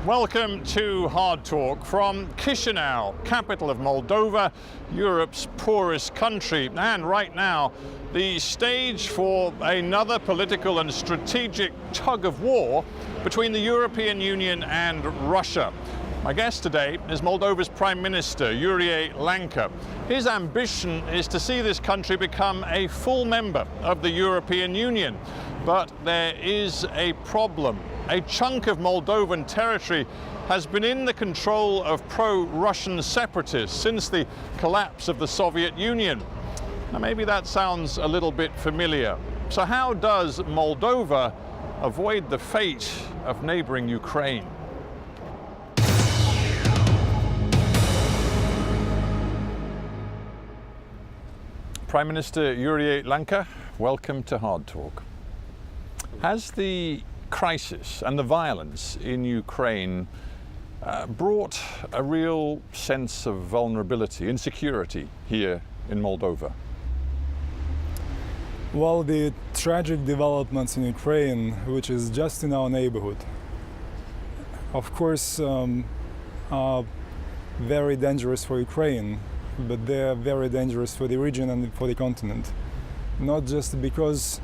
Welcome to Hard Talk from Chisinau, capital of Moldova, Europe's poorest country, and right now the stage for another political and strategic tug of war between the European Union and Russia. My guest today is Moldova's Prime Minister, Iurie Leanca. His ambition is to see this country become a full member of the European Union. But there is a problem. A chunk of Moldovan territory has been in the control of pro-Russian separatists since the collapse of the Soviet Union. Now maybe that sounds a little bit familiar. So how does Moldova avoid the fate of neighboring Ukraine? Prime Minister Iurie Leanca, welcome to Hard Talk. Has the crisis and the violence in Ukraine brought a real sense of vulnerability, insecurity here in Moldova? Well, the tragic developments in Ukraine, which is just in our neighborhood, of course, are very dangerous for Ukraine, but they are very dangerous for the region and for the continent. Not just because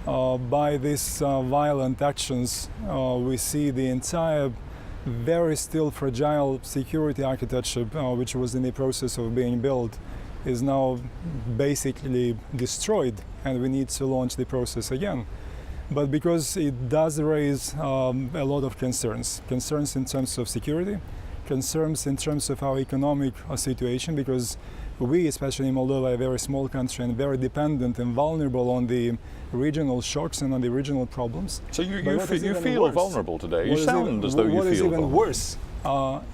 by these violent actions we see the entire very still fragile security architecture which was in the process of being built is now basically destroyed, and we need to launch the process again. But because it does raise a lot of concerns in terms of security, concerns in terms of our economic situation, because we, especially in Moldova, are a very small country and very dependent and vulnerable on the regional shocks and on the regional problems. So you feel vulnerable today? You sound as though you feel vulnerable. What is even worse,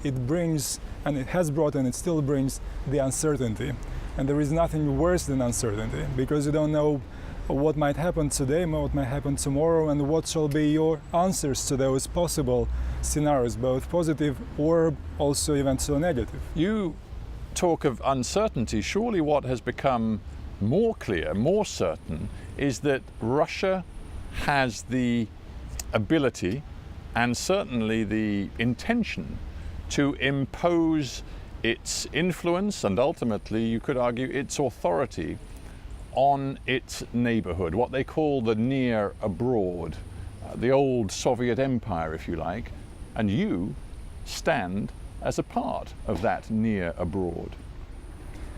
it brings, and it has brought and it still brings, the uncertainty. And there is nothing worse than uncertainty, because you don't know what might happen today, what might happen tomorrow, and what shall be your answers to those possible scenarios, both positive or also eventually negative. You talk of uncertainty. Surely what has become more clear, more certain, is that Russia has the ability and certainly the intention to impose its influence and ultimately, you could argue, its authority on its neighborhood, what they call the near abroad, the old Soviet empire, if you like, and you stand as a part of that near abroad.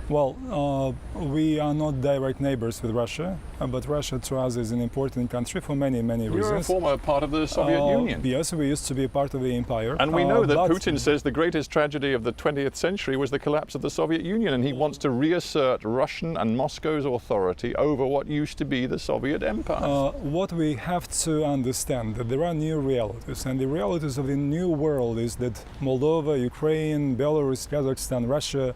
Well, we are not direct neighbors with Russia, but Russia to us is an important country for many, many reasons. You're a former part of the Soviet Union. Yes, we used to be part of the empire. And we know that Putin says the greatest tragedy of the 20th century was the collapse of the Soviet Union, and he wants to reassert Russian and Moscow's authority over what used to be the Soviet empire. What we have to understand that there are new realities, and the realities of the new world is that Moldova, Ukraine, Belarus, Kazakhstan, Russia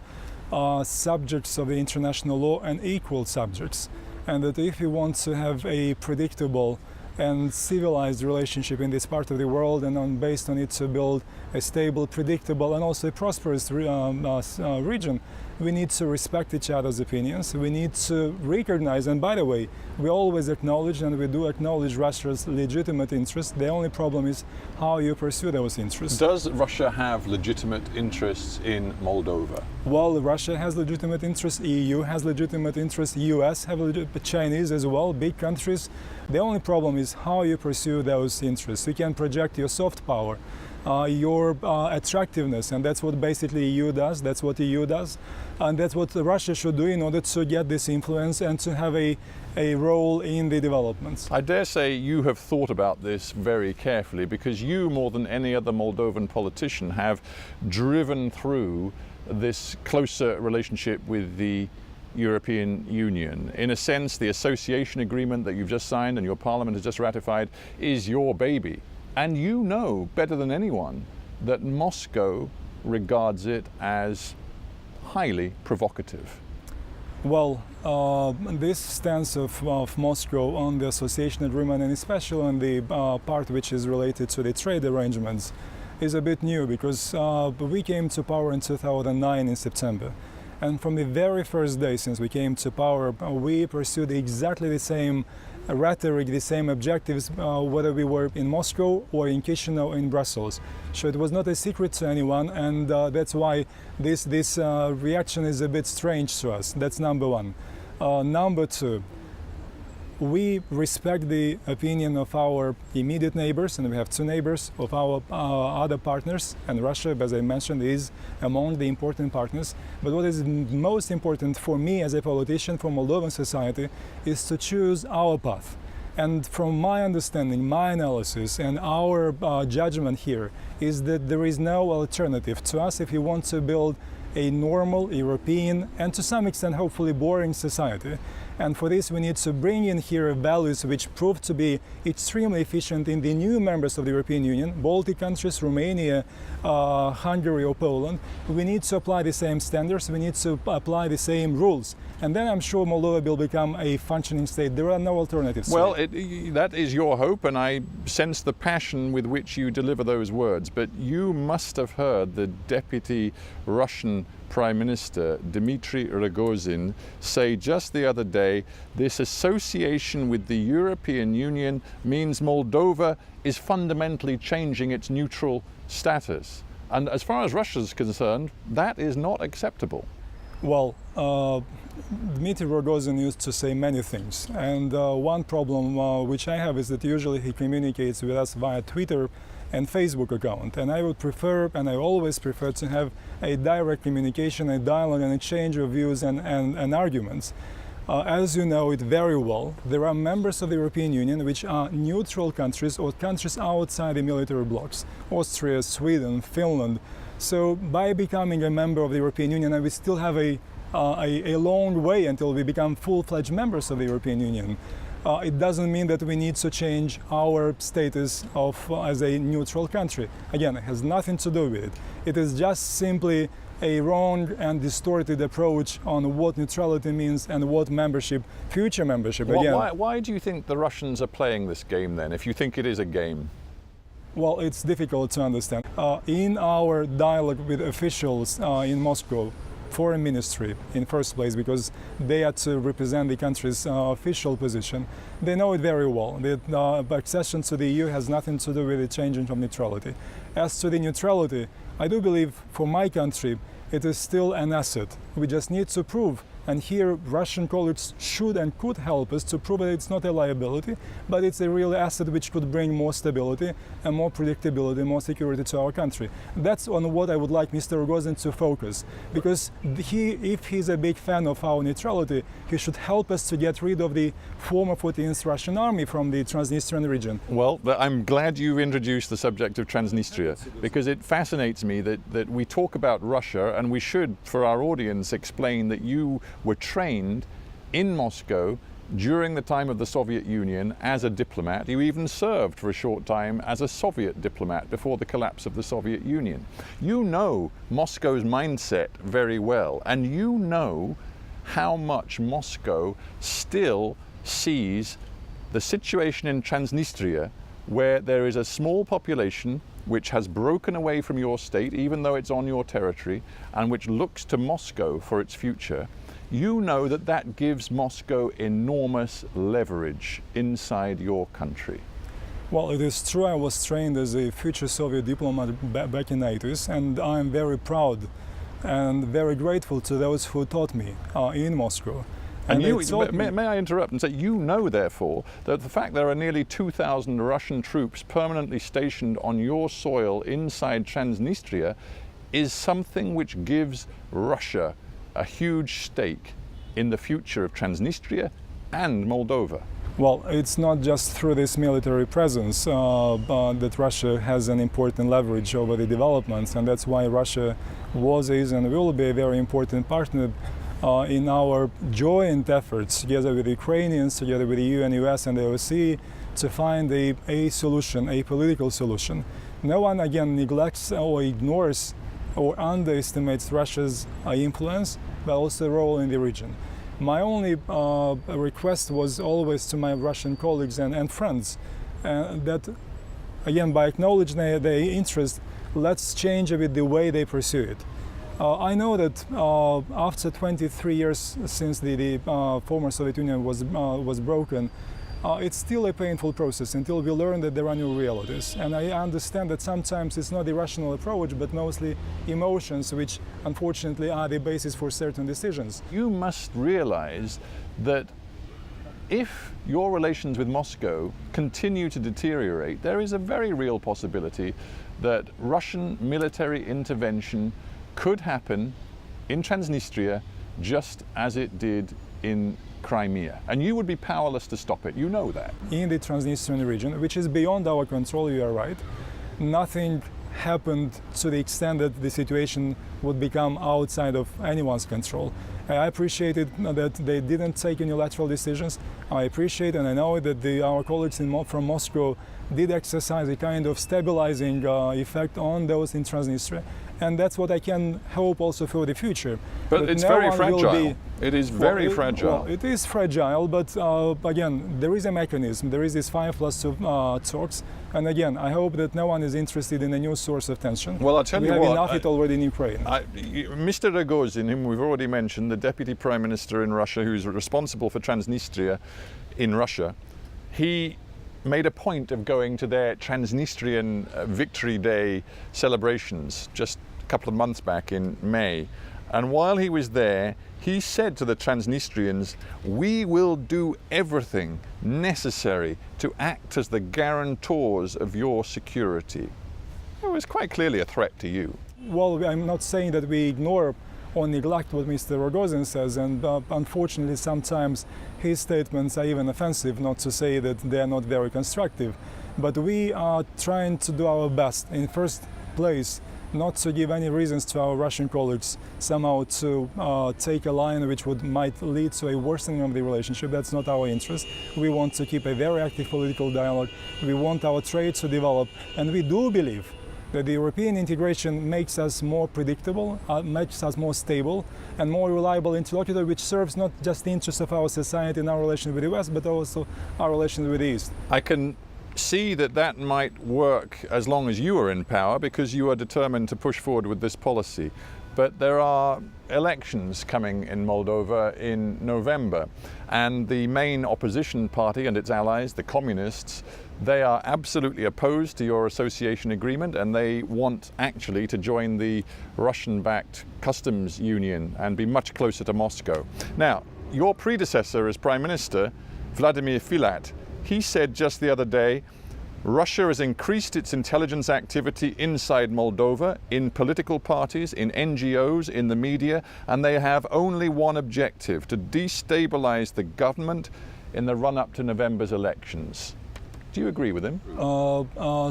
are subjects of the international law and equal subjects, and that if we want to have a predictable and civilized relationship in this part of the world, and based on it to build a stable, predictable and also a prosperous region, we need to respect each other's opinions. We need to recognize, and by the way, we always acknowledge, and we do acknowledge, Russia's legitimate interests. The only problem is how you pursue those interests. Does Russia have legitimate interests in Moldova? Well, Russia has legitimate interests, EU has legitimate interests, US have Chinese as well, big countries. The only problem is how you pursue those interests. You can project your soft power, your attractiveness, and that's what basically EU does, that's what EU does, and that's what Russia should do in order to get this influence and to have a role in the developments. I dare say you have thought about this very carefully, because you, more than any other Moldovan politician, have driven through this closer relationship with the European Union. In a sense, the association agreement that you've just signed and your parliament has just ratified is your baby. And you know better than anyone that Moscow regards it as highly provocative. Well, this stance of Moscow on the association agreement, and especially on the part which is related to the trade arrangements, is a bit new, because we came to power in 2009 in September. And from the very first day since we came to power, we pursued exactly the same rhetoric, the same objectives, whether we were in Moscow or in Chisinau or in Brussels. So it was not a secret to anyone, and that's why this reaction is a bit strange to us. That's number one. Number two, we respect the opinion of our immediate neighbors, and we have two neighbors of our other partners, and Russia, as I mentioned, is among the important partners. But what is most important for me as a politician, for Moldovan society, is to choose our path. And from my understanding, my analysis, and our judgment here is that there is no alternative to us if we want to build a normal European and to some extent hopefully boring society. And for this we need to bring in here values which prove to be extremely efficient in the new members of the European Union, Baltic countries, Romania, Hungary or Poland. We need to apply the same standards, we need to apply the same rules. And then I'm sure Moldova will become a functioning state. There are no alternatives. Well, that is your hope, and I sense the passion with which you deliver those words. But you must have heard the Deputy Russian Prime Minister Dmitry Rogozin say just the other day, this association with the European Union means Moldova is fundamentally changing its neutral status. And as far as Russia is concerned, that is not acceptable. Well, Dmitry Rogozin used to say many things, and one problem which I have is that usually he communicates with us via Twitter and Facebook account, and I would prefer, and I always prefer, to have a direct communication, a dialogue, and exchange of views and arguments. As you know it very well, there are members of the European Union which are neutral countries or countries outside the military blocs: Austria, Sweden, Finland. So by becoming a member of the European Union, and we still have a long way until we become full-fledged members of the European Union, it doesn't mean that we need to change our status as a neutral country. Again, it has nothing to do with it. It is just simply a wrong and distorted approach on what neutrality means and what membership, future membership. Why do you think the Russians are playing this game then, if you think it is a game? Well, it's difficult to understand. In our dialogue with officials in Moscow, foreign ministry in first place, because they are to represent the country's official position, they know it very well that accession to the EU has nothing to do with the changing of neutrality. As to the neutrality, I do believe for my country it is still an asset. We just need to prove, and here Russian colleagues should and could help us to prove that it's not a liability, but it's a real asset which could bring more stability and more predictability, more security to our country. That's on what I would like Mr. Rogozin to focus, because if he's a big fan of our neutrality, he should help us to get rid of the former 14th Russian army from the Transnistrian region. Well, I'm glad you introduced the subject of Transnistria, because it fascinates me that we talk about Russia, and we should, for our audience, explain that you were trained in Moscow during the time of the Soviet Union as a diplomat. You even served for a short time as a Soviet diplomat before the collapse of the Soviet Union. You know Moscow's mindset very well, and you know how much Moscow still sees the situation in Transnistria, where there is a small population which has broken away from your state, even though it's on your territory, and which looks to Moscow for its future. You know that that gives Moscow enormous leverage inside your country. Well, it is true. I was trained as a future Soviet diplomat back in the 80s, and I'm very proud and very grateful to those who taught me in Moscow. And may I interrupt and say, you know, therefore, that the fact there are nearly 2,000 Russian troops permanently stationed on your soil inside Transnistria is something which gives Russia a huge stake in the future of Transnistria and Moldova. Well, it's not just through this military presence that Russia has an important leverage over the developments, and that's why Russia was, is, and will be a very important partner in our joint efforts together with the Ukrainians, together with the EU and US and the OSCE, to find a solution, a political solution. No one, again, neglects or ignores or underestimates Russia's influence, but also role in the region. My only request was always to my Russian colleagues and friends that, again, by acknowledging their interest, let's change a bit the way they pursue it. I know that after 23 years since the former Soviet Union was broken, it's still a painful process until we learn that there are new realities. And I understand that sometimes it's not a rational approach, but mostly emotions, which unfortunately are the basis for certain decisions. You must realize that if your relations with Moscow continue to deteriorate, there is a very real possibility that Russian military intervention could happen in Transnistria just as it did in Crimea, and you would be powerless to stop it. You know that. In the Transnistrian region, which is beyond our control, you are right, nothing happened to the extent that the situation would become outside of anyone's control. I appreciated that they didn't take unilateral decisions. I appreciate and I know that our colleagues from Moscow did exercise a kind of stabilizing effect on those in Transnistria. And that's what I can hope also for the future. But it's very fragile. It is very fragile. Well, it is fragile, but again, there is a mechanism. There is this 5+2 talks. And again, I hope that no one is interested in a new source of tension. Well, I'll tell you what. We have enough it already in Ukraine. Mr. Rogozin, whom we've already mentioned, the Deputy Prime Minister in Russia, who's responsible for Transnistria in Russia, he made a point of going to their Transnistrian Victory Day celebrations just a couple of months back in May. And while he was there, he said to the Transnistrians, "We will do everything necessary to act as the guarantors of your security." It was quite clearly a threat to you. Well, I'm not saying that we ignore or neglect what Mr. Rogozin says, and unfortunately sometimes his statements are even offensive, not to say that they are not very constructive. But we are trying to do our best, in first place, not to give any reasons to our Russian colleagues somehow to take a line which might lead to a worsening of the relationship. That's not our interest. We want to keep a very active political dialogue. We want our trade to develop, and we do believe that the European integration makes us more predictable, makes us more stable and more reliable interlocutor, which serves not just the interests of our society and our relation with the West, but also our relations with the East. I can see that that might work as long as you are in power, because you are determined to push forward with this policy. But there are elections coming in Moldova in November, and the main opposition party and its allies, the communists, they are absolutely opposed to your association agreement, and they want actually to join the Russian-backed customs union and be much closer to Moscow. Now, your predecessor as Prime Minister, Vladimir Filat, he said just the other day, Russia has increased its intelligence activity inside Moldova, in political parties, in NGOs, in the media, and they have only one objective: to destabilize the government in the run-up to November's elections. Do you agree with him?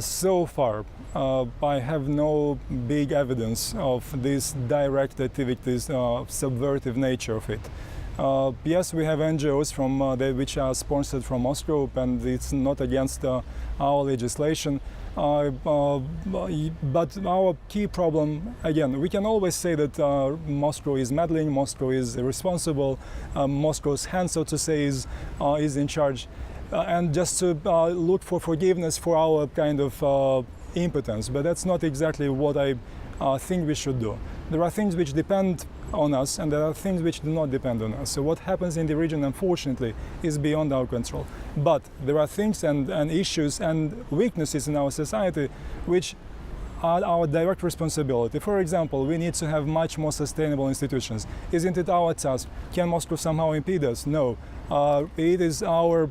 So far, I have no big evidence of this direct activities, subversive nature of it. Yes, we have NGOs which are sponsored from Moscow, and it's not against our legislation. But our key problem, again, we can always say that Moscow is meddling, Moscow is irresponsible, Moscow's hand, so to say, is in charge, and just to look for forgiveness for our kind of impotence. But that's not exactly what I think we should do. There are things which depend on us, and there are things which do not depend on us. So what happens in the region, unfortunately, is beyond our control. But there are things and issues and weaknesses in our society which are our direct responsibility. For example, we need to have much more sustainable institutions. Isn't it our task? Can Moscow somehow impede us? No. It is our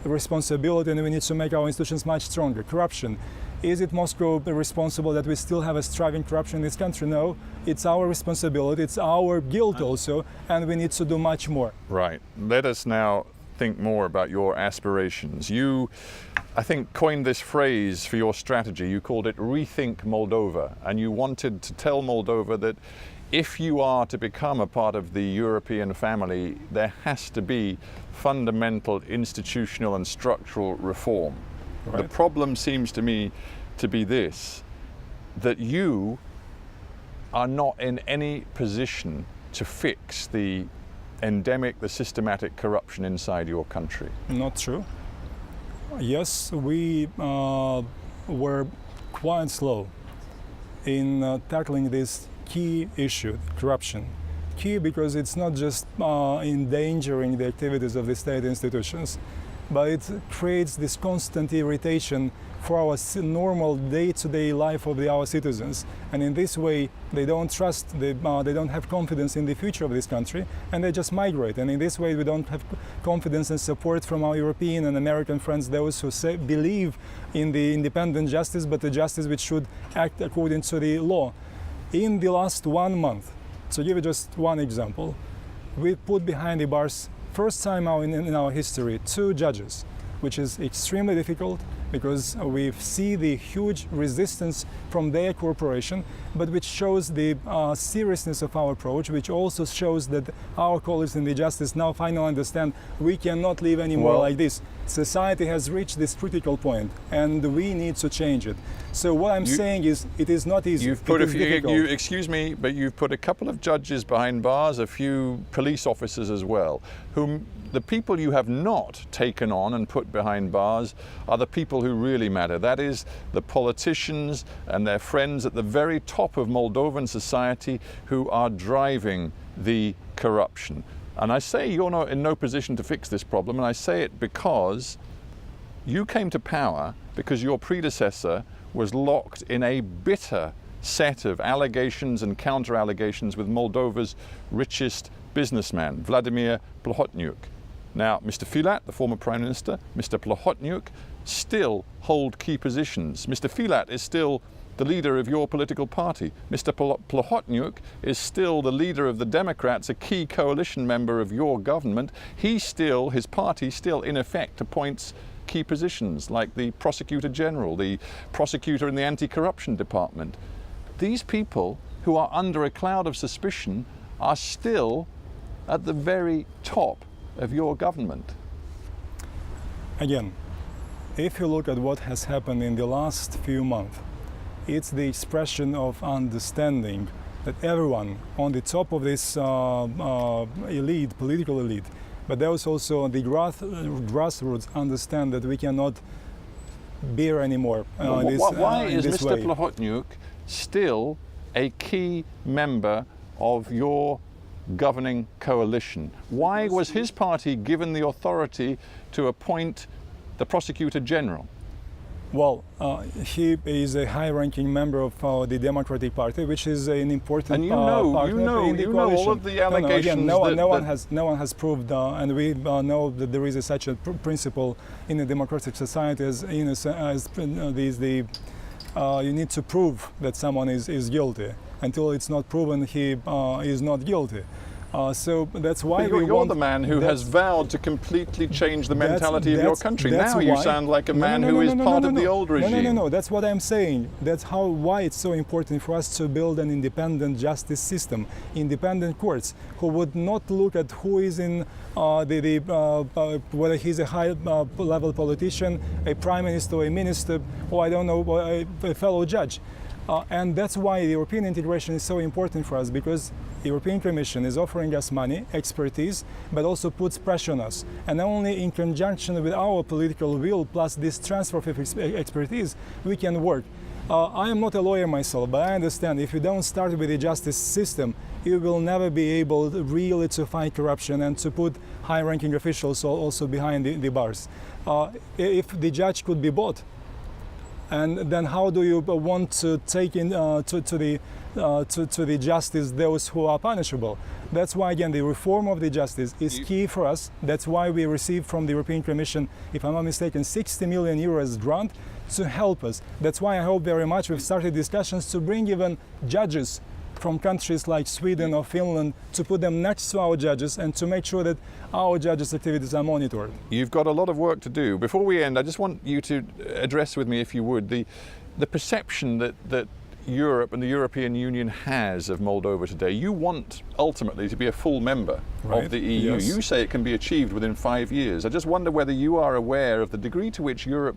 responsibility, and we need to make our institutions much stronger. Corruption. Is it Moscow responsible that we still have a striving corruption in this country? No, it's our responsibility, it's our guilt also, and we need to do much more. Right. Let us now think more about your aspirations. You, I think, coined this phrase for your strategy. You called it Rethink Moldova, and you wanted to tell Moldova that if you are to become a part of the European family, there has to be fundamental institutional and structural reform. Right. The problem seems to me to be this, that you are not in any position to fix the endemic, the systematic corruption inside your country. Not true. Yes, we were quite slow in tackling this key issue, corruption. Key because it's not just endangering the activities of the state institutions. but it creates this constant irritation for our normal day-to-day life of our citizens. And in this way, they don't trust, they don't have confidence in the future of this country, and they just migrate. And in this way, we don't have confidence and support from our European and American friends, those who believe in the independent justice, but the justice which should act according to the law. In the last 1 month, to give you just one example, we put behind the bars, first time in our history, 2 judges, which is extremely difficult because we see the huge resistance from their corporation, but which shows the seriousness of our approach, which also shows that our colleagues in the justice now finally understand we cannot live anymore like this. Society has reached this critical point and we need to change it. So what I'm saying is it is not easy. Excuse me, but you've put a couple of judges behind bars, a few police officers as well, whom the people you have not taken on and put behind bars are the people who really matter. That is the politicians and their friends at the very top of Moldovan society who are driving the corruption. And I say you're not in no position to fix this problem, and I say it because you came to power because your predecessor was locked in a bitter set of allegations and counter-allegations with Moldova's richest businessman, Vladimir Plahotniuc. Now, Mr. Filat, the former Prime Minister, Mr. Plahotniuc still hold key positions. Mr. Filat is still the leader of your political party. Mr. Plahotniuc is still the leader of the Democrats, a key coalition member of your government. His party still in effect appoints key positions like the Prosecutor General, the prosecutor in the anti-corruption department. These people who are under a cloud of suspicion are still at the very top of your government. Again, if you look at what has happened in the last few months, it's the expression of understanding that everyone on the top of this political elite, but those also on the grassroots understand that we cannot bear anymore. Why is Mr. Plahotniuc still a key member of your governing coalition? Why was his party given the authority to appoint the Prosecutor General? Well, he is a high-ranking member of the Democratic Party, which is an important partner in the coalition. All of the allegations. No one has proved, and we know that there is such a principle in a democratic society as you need to prove that someone is guilty. Until it's not proven, he is not guilty. So that's why you're the man who has vowed to completely change the mentality of your country. Now you sound like a man who is part of the old regime. No, that's what I'm saying. That's why it's so important for us to build an independent justice system, independent courts, who would not look at who is in whether he's a high-level politician, a prime minister, or a minister, or I don't know, a fellow judge. And that's why the European integration is so important for us, because the European Commission is offering us money, expertise, but also puts pressure on us. And only in conjunction with our political will plus this transfer of expertise, we can work. I am not a lawyer myself, but I understand if you don't start with the justice system, you will never be able really to fight corruption and to put high-ranking officials also behind the bars. If the judge could be bought, and then how do you want to take in to the justice those who are punishable? That's why, again, the reform of the justice is key for us. That's why we received from the European Commission, if I'm not mistaken, 60 million euros grant to help us. That's why I hope very much we've started discussions to bring even judges from countries like Sweden or Finland, to put them next to our judges and to make sure that our judges' activities are monitored. You've got a lot of work to do. Before we end, I just want you to address with me, if you would, the perception that Europe and the European Union has of Moldova today. You want ultimately to be a full member of the EU. Yes. You say it can be achieved within 5 years. I just wonder whether you are aware of the degree to which Europe,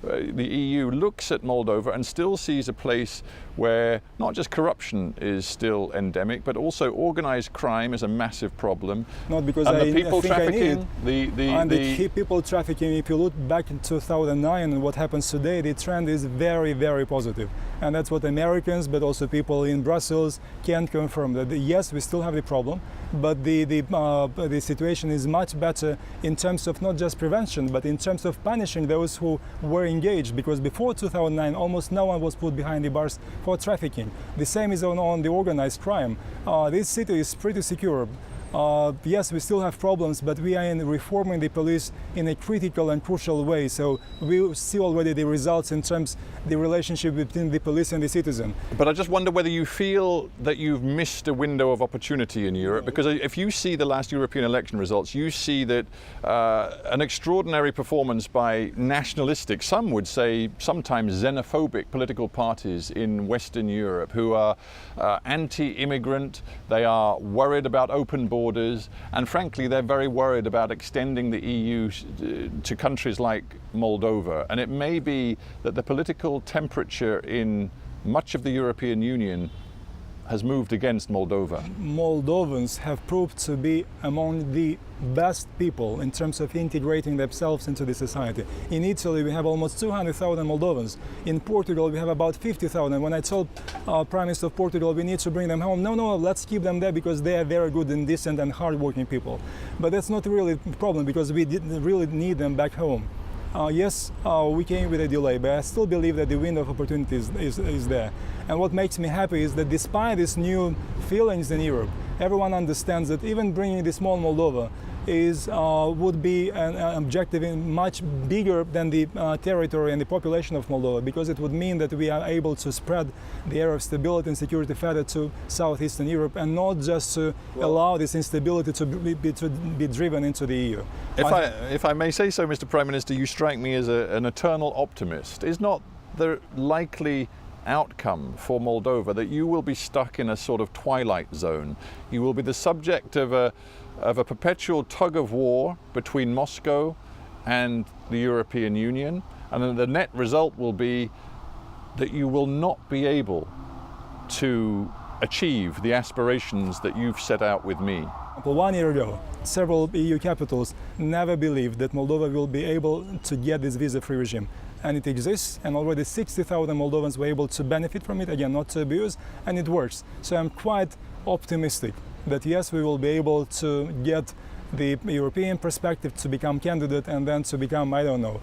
the EU, looks at Moldova and still sees a place where not just corruption is still endemic, but also organized crime is a massive problem. Not because and I the people think trafficking, the people trafficking, if you look back in 2009 and what happens today, the trend is very, very positive. And that's what America Americans, but also people in Brussels can confirm that yes, we still have the problem, but the situation is much better in terms of not just prevention, but in terms of punishing those who were engaged, because before 2009 almost no one was put behind the bars for trafficking. The same is on the organized crime. This city is pretty secure. Yes, we still have problems, but we are reforming the police in a critical and crucial way. So we see already the results in terms of the relationship between the police and the citizen. But I just wonder whether you feel that you've missed a window of opportunity in Europe, because if you see the last European election results, you see that an extraordinary performance by nationalistic, some would say sometimes xenophobic political parties in Western Europe who are anti-immigrant, they are worried about open borders, and frankly they're very worried about extending the EU to countries like Moldova. And it may be that the political temperature in much of the European Union has moved against Moldova. Moldovans have proved to be among the best people in terms of integrating themselves into the society. In Italy we have almost 200,000 Moldovans. In Portugal we have about 50,000. When I told Prime Minister of Portugal we need to bring them home, no, let's keep them there because they are very good and decent and hard-working people. But that's not really a problem, because we didn't really need them back home. Yes, we came with a delay, but I still believe that the window of opportunity is there. And what makes me happy is that despite these new feelings in Europe, everyone understands that even bringing the small Moldova would be an objective much bigger than the territory and the population of Moldova, because it would mean that we are able to spread the area of stability and security further to southeastern Europe, and not just to allow this instability to be driven into the EU. If I may say so, Mr. Prime Minister, you strike me as an eternal optimist. Is not the likely outcome for Moldova that you will be stuck in a sort of twilight zone? You will be the subject of a perpetual tug of war between Moscow and the European Union, and then the net result will be that you will not be able to achieve the aspirations that you've set out with me. 1 year ago, several EU capitals never believed that Moldova will be able to get this visa-free regime. And it exists, and already 60,000 Moldovans were able to benefit from it, again, not to abuse, and it works. So I'm quite optimistic that yes, we will be able to get the European perspective to become candidate, and then to become, I don't know,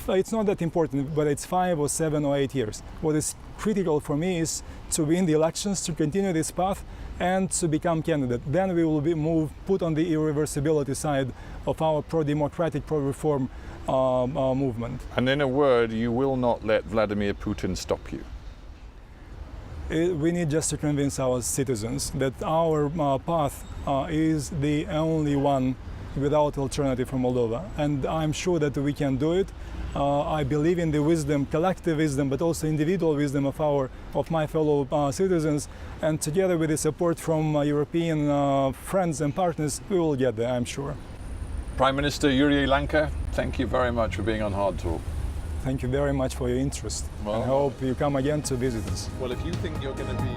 it's not that important, but it's 5 or 7 or 8 years. What is critical for me is to win the elections, to continue this path, and to become candidate. Then we will be put on the irreversibility side of our pro-democratic, pro-reform movement. And in a word, you will not let Vladimir Putin stop you. We need just to convince our citizens that our path is the only one without alternative for Moldova, and I'm sure that we can do it. I believe in the wisdom, collective wisdom, but also individual wisdom of my fellow citizens, and together with the support from European friends and partners, we will get there, I'm sure. Prime Minister Iurie Leanca, thank you very much for being on Hard Talk. Thank you very much for your interest, and I hope you come again to visit us. Well, if you think you're going to be